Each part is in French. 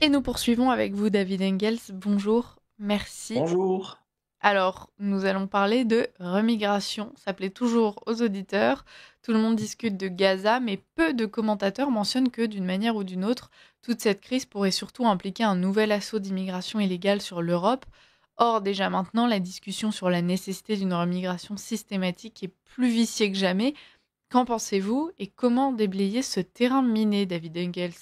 Et nous poursuivons avec vous, David Engels. Bonjour, merci. Bonjour. Alors, nous allons parler de remigration. Ça plaît toujours aux auditeurs. Tout le monde discute de Gaza, mais peu de commentateurs mentionnent que, d'une manière ou d'une autre, toute cette crise pourrait surtout impliquer un nouvel assaut d'immigration illégale sur l'Europe. Or, déjà maintenant, la discussion sur la nécessité d'une remigration systématique est plus viciée que jamais. Qu'en pensez-vous et comment déblayer ce terrain miné, David Engels?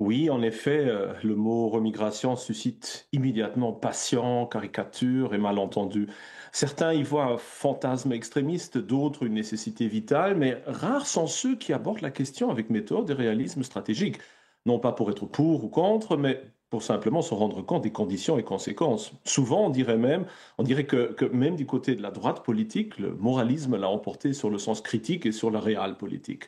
Oui, en effet, le mot remigration suscite immédiatement passion, caricature et malentendu. Certains y voient un fantasme extrémiste, d'autres une nécessité vitale, mais rares sont ceux qui abordent la question avec méthode et réalisme stratégique. Non pas pour être pour ou contre, mais pour simplement se rendre compte des conditions et conséquences. Souvent, on dirait que même du côté de la droite politique, le moralisme l'a emporté sur le sens critique et sur la réelle politique.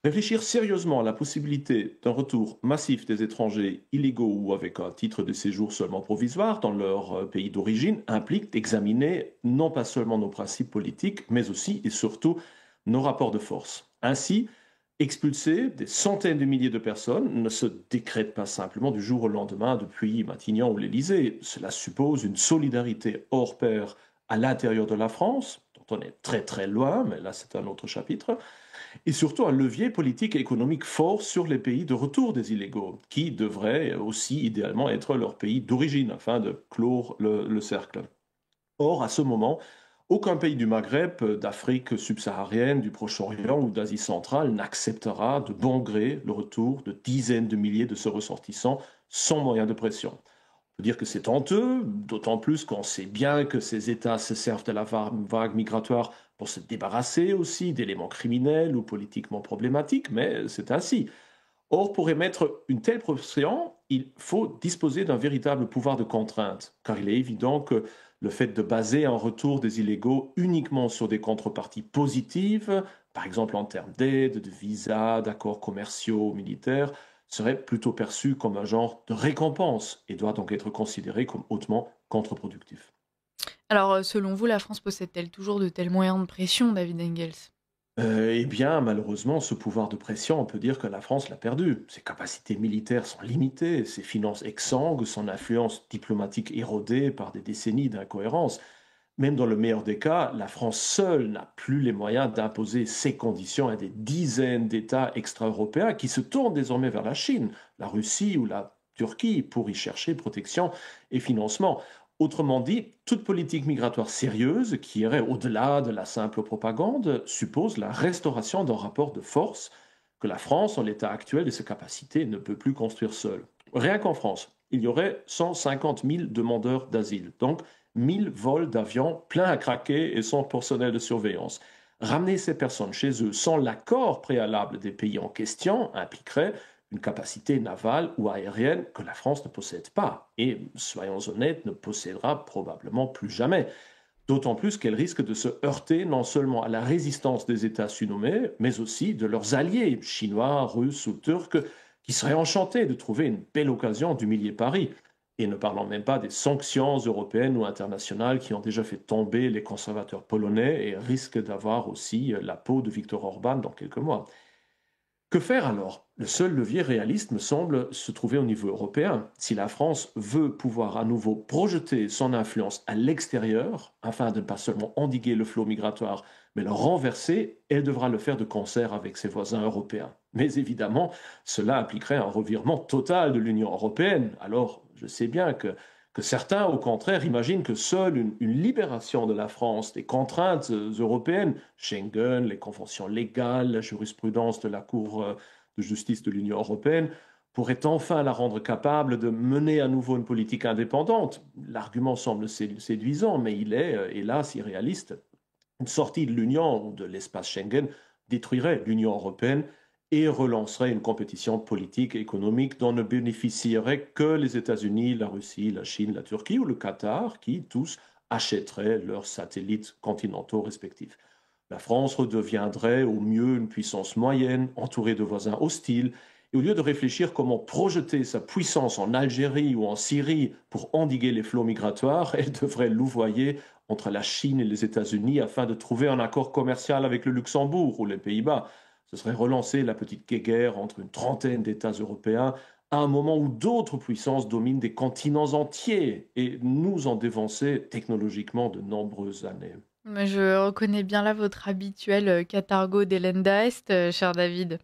Réfléchir sérieusement à la possibilité d'un retour massif des étrangers illégaux ou avec un titre de séjour seulement provisoire dans leur pays d'origine implique d'examiner non pas seulement nos principes politiques, mais aussi et surtout nos rapports de force. Ainsi, expulser des centaines de milliers de personnes ne se décrète pas simplement du jour au lendemain depuis Matignon ou l'Élysée. Cela suppose une solidarité hors pair à l'intérieur de la France, dont on est très très loin, mais là c'est un autre chapitre, et surtout un levier politique et économique fort sur les pays de retour des illégaux, qui devraient aussi idéalement être leur pays d'origine afin de clore le cercle. Or, à ce moment, aucun pays du Maghreb, d'Afrique subsaharienne, du Proche-Orient ou d'Asie centrale n'acceptera de bon gré le retour de dizaines de milliers de ses ressortissants sans moyen de pression. On peut dire que c'est honteux, d'autant plus qu'on sait bien que ces États se servent de la vague migratoire pour se débarrasser aussi d'éléments criminels ou politiquement problématiques, mais c'est ainsi. Or, pour émettre une telle pression, il faut disposer d'un véritable pouvoir de contrainte, car il est évident que le fait de baser un retour des illégaux uniquement sur des contreparties positives, par exemple en termes d'aide, de visas, d'accords commerciaux, militaires, serait plutôt perçu comme un genre de récompense et doit donc être considéré comme hautement contre-productif. Alors, selon vous, la France possède-t-elle toujours de tels moyens de pression, David Engels? Eh bien, malheureusement, ce pouvoir de pression, on peut dire que la France l'a perdu. Ses capacités militaires sont limitées, ses finances exsangues, son influence diplomatique érodée par des décennies d'incohérences. Même dans le meilleur des cas, la France seule n'a plus les moyens d'imposer ses conditions à des dizaines d'États extra-européens qui se tournent désormais vers la Chine, la Russie ou la Turquie pour y chercher protection et financement. Autrement dit, toute politique migratoire sérieuse, qui irait au-delà de la simple propagande, suppose la restauration d'un rapport de force que la France, en l'état actuel de ses capacités, ne peut plus construire seule. Rien qu'en France, il y aurait 150 000 demandeurs d'asile, donc 1000 vols d'avions pleins à craquer et sans personnel de surveillance. Ramener ces personnes chez eux sans l'accord préalable des pays en question impliquerait une capacité navale ou aérienne que la France ne possède pas et, soyons honnêtes, ne possédera probablement plus jamais. D'autant plus qu'elle risque de se heurter non seulement à la résistance des États surnommés, mais aussi de leurs alliés, chinois, russes ou turcs, qui seraient enchantés de trouver une belle occasion d'humilier Paris. Et ne parlons même pas des sanctions européennes ou internationales qui ont déjà fait tomber les conservateurs polonais et risquent d'avoir aussi la peau de Viktor Orban dans quelques mois. Que faire alors? Le seul levier réaliste me semble se trouver au niveau européen. Si la France veut pouvoir à nouveau projeter son influence à l'extérieur, afin de ne pas seulement endiguer le flot migratoire, mais le renverser, elle devra le faire de concert avec ses voisins européens. Mais évidemment, cela impliquerait un revirement total de l'Union européenne. Alors, je sais bien que certains, au contraire, imaginent que seule une libération de la France des contraintes européennes, Schengen, les conventions légales, la jurisprudence de la Cour de justice de l'Union européenne, pourrait enfin la rendre capable de mener à nouveau une politique indépendante. L'argument semble séduisant, mais il est, hélas, irréaliste. Une sortie de l'Union ou de l'espace Schengen détruirait l'Union européenne et relancerait une compétition politique et économique dont ne bénéficieraient que les États-Unis, la Russie, la Chine, la Turquie ou le Qatar, qui tous achèteraient leurs satellites continentaux respectifs. La France redeviendrait au mieux une puissance moyenne, entourée de voisins hostiles, et au lieu de réfléchir comment projeter sa puissance en Algérie ou en Syrie pour endiguer les flots migratoires, elle devrait louvoyer entre la Chine et les États-Unis afin de trouver un accord commercial avec le Luxembourg ou les Pays-Bas. Ce serait relancer la petite guerre entre une trentaine d'États européens à un moment où d'autres puissances dominent des continents entiers et nous en dévancer technologiquement de nombreuses années. Mais je reconnais bien là votre habituel, cathargo d'Hélène d'Aest, cher David.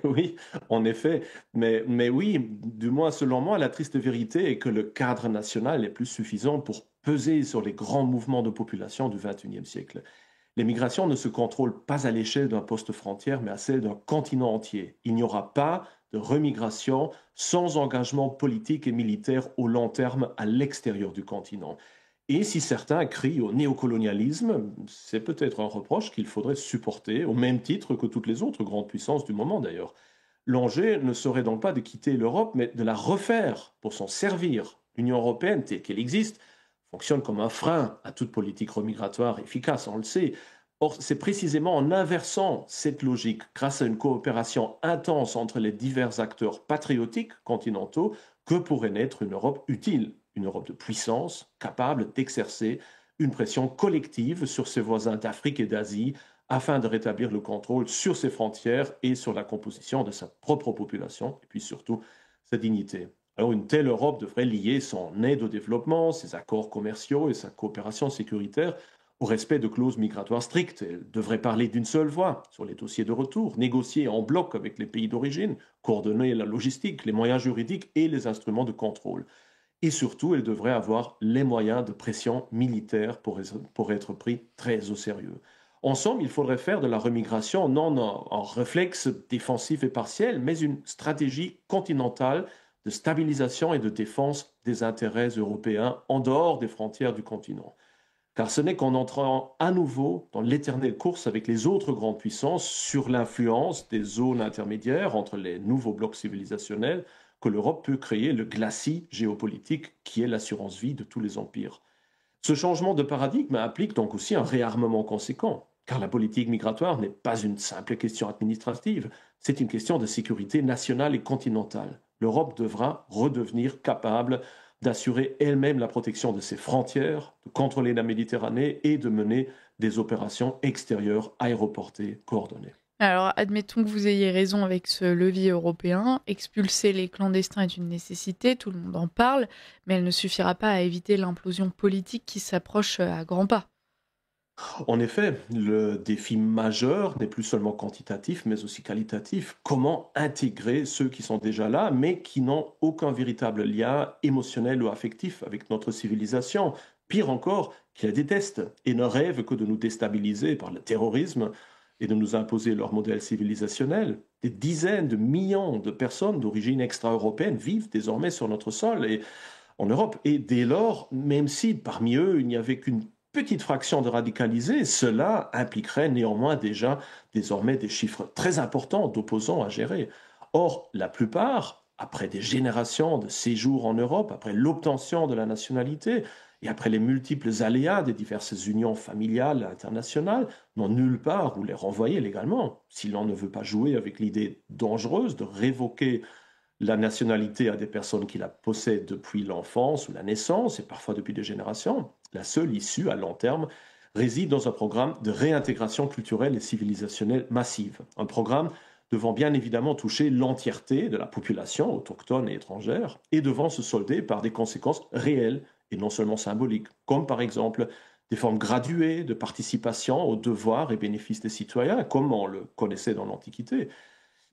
Oui, en effet, mais oui, du moins selon moi, la triste vérité est que le cadre national n'est plus suffisant pour peser sur les grands mouvements de population du XXIe siècle. Les migrations ne se contrôlent pas à l'échelle d'un poste frontière, mais à celle d'un continent entier. Il n'y aura pas de remigration sans engagement politique et militaire au long terme à l'extérieur du continent. Et si certains crient au néocolonialisme, c'est peut-être un reproche qu'il faudrait supporter, au même titre que toutes les autres grandes puissances du moment d'ailleurs. L'enjeu ne serait donc pas de quitter l'Europe, mais de la refaire pour s'en servir. L'Union européenne, telle qu'elle existe, fonctionne comme un frein à toute politique remigratoire efficace, on le sait. Or, c'est précisément en inversant cette logique, grâce à une coopération intense entre les divers acteurs patriotiques continentaux, que pourrait naître une Europe utile, une Europe de puissance, capable d'exercer une pression collective sur ses voisins d'Afrique et d'Asie, afin de rétablir le contrôle sur ses frontières et sur la composition de sa propre population, et puis surtout sa dignité. Alors une telle Europe devrait lier son aide au développement, ses accords commerciaux et sa coopération sécuritaire au respect de clauses migratoires strictes. Elle devrait parler d'une seule voix sur les dossiers de retour, négocier en bloc avec les pays d'origine, coordonner la logistique, les moyens juridiques et les instruments de contrôle. Et surtout, elle devrait avoir les moyens de pression militaire pour être pris très au sérieux. En somme, il faudrait faire de la remigration non un réflexe défensif et partiel, mais une stratégie continentale de stabilisation et de défense des intérêts européens en dehors des frontières du continent. Car ce n'est qu'en entrant à nouveau dans l'éternelle course avec les autres grandes puissances sur l'influence des zones intermédiaires entre les nouveaux blocs civilisationnels que l'Europe peut créer le glacis géopolitique qui est l'assurance vie de tous les empires. Ce changement de paradigme implique donc aussi un réarmement conséquent, car la politique migratoire n'est pas une simple question administrative, c'est une question de sécurité nationale et continentale. L'Europe devra redevenir capable d'assurer elle-même la protection de ses frontières, de contrôler la Méditerranée et de mener des opérations extérieures aéroportées coordonnées. Alors, admettons que vous ayez raison avec ce levier européen. Expulser les clandestins est une nécessité, tout le monde en parle, mais elle ne suffira pas à éviter l'implosion politique qui s'approche à grands pas. En effet, le défi majeur n'est plus seulement quantitatif, mais aussi qualitatif. Comment intégrer ceux qui sont déjà là, mais qui n'ont aucun véritable lien émotionnel ou affectif avec notre civilisation? Pire encore, qui la détestent et ne rêvent que de nous déstabiliser par le terrorisme et de nous imposer leur modèle civilisationnel. Des dizaines de millions de personnes d'origine extra-européenne vivent désormais sur notre sol et en Europe. Et dès lors, même si parmi eux, il n'y avait qu'une petite fraction de radicalisés, cela impliquerait néanmoins déjà désormais des chiffres très importants d'opposants à gérer. Or, la plupart, après des générations de séjour en Europe, après l'obtention de la nationalité et après les multiples aléas des diverses unions familiales internationales, n'ont nulle part où les renvoyer légalement. Si l'on ne veut pas jouer avec l'idée dangereuse de révoquer la nationalité à des personnes qui la possèdent depuis l'enfance ou la naissance, et parfois depuis des générations, la seule issue à long terme réside dans un programme de réintégration culturelle et civilisationnelle massive. Un programme devant bien évidemment toucher l'entièreté de la population autochtone et étrangère, et devant se solder par des conséquences réelles et non seulement symboliques, comme par exemple des formes graduées de participation aux devoirs et bénéfices des citoyens, comme on le connaissait dans l'Antiquité,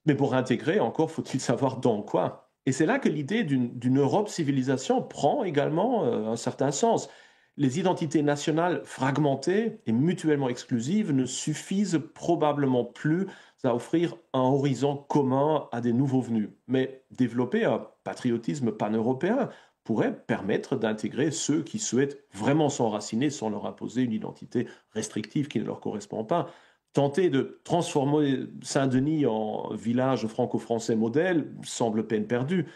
mais pour intégrer, encore faut-il savoir dans quoi. Et c'est là que l'idée d'une Europe civilisation prend également un certain sens. Les identités nationales fragmentées et mutuellement exclusives ne suffisent probablement plus à offrir un horizon commun à des nouveaux venus. Mais développer un patriotisme pan-européen pourrait permettre d'intégrer ceux qui souhaitent vraiment s'enraciner sans leur imposer une identité restrictive qui ne leur correspond pas. Tenter de transformer Saint-Denis en village franco-français modèle semble peine perdue.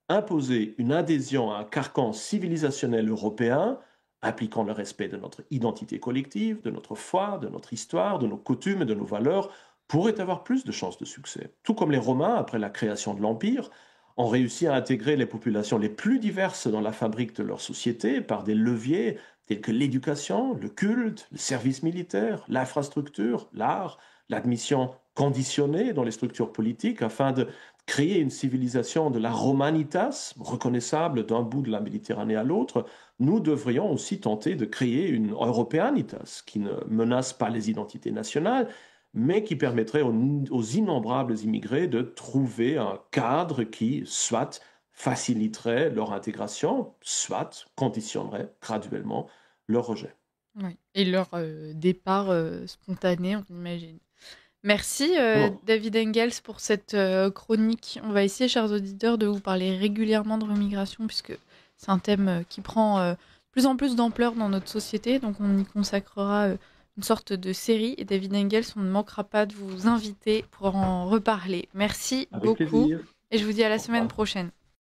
Imposer une adhésion à un carcan civilisationnel européen, impliquant le respect de notre identité collective, de notre foi, de notre histoire, de nos coutumes et de nos valeurs, pourrait avoir plus de chances de succès. Tout comme les Romains, après la création de l'Empire, ont réussi à intégrer les populations les plus diverses dans la fabrique de leur société par des leviers tels que l'éducation, le culte, le service militaire, l'infrastructure, l'art, l'admission conditionnée dans les structures politiques afin de créer une civilisation de la Romanitas, reconnaissable d'un bout de la Méditerranée à l'autre, nous devrions aussi tenter de créer une Europeanitas qui ne menace pas les identités nationales, mais qui permettrait aux innombrables immigrés de trouver un cadre qui, soit faciliterait leur intégration, soit conditionnerait graduellement leur rejet. Oui. Et leur départ spontané, on imagine. Merci Bon, David Engels pour cette chronique. On va essayer, chers auditeurs, de vous parler régulièrement de remigration puisque c'est un thème qui prend de plus en plus d'ampleur dans notre société. Donc on y consacrera une sorte de série. Et David Engels, on ne manquera pas de vous inviter pour en reparler. Merci avec beaucoup plaisir. et je vous dis à la Au semaine revoir. prochaine.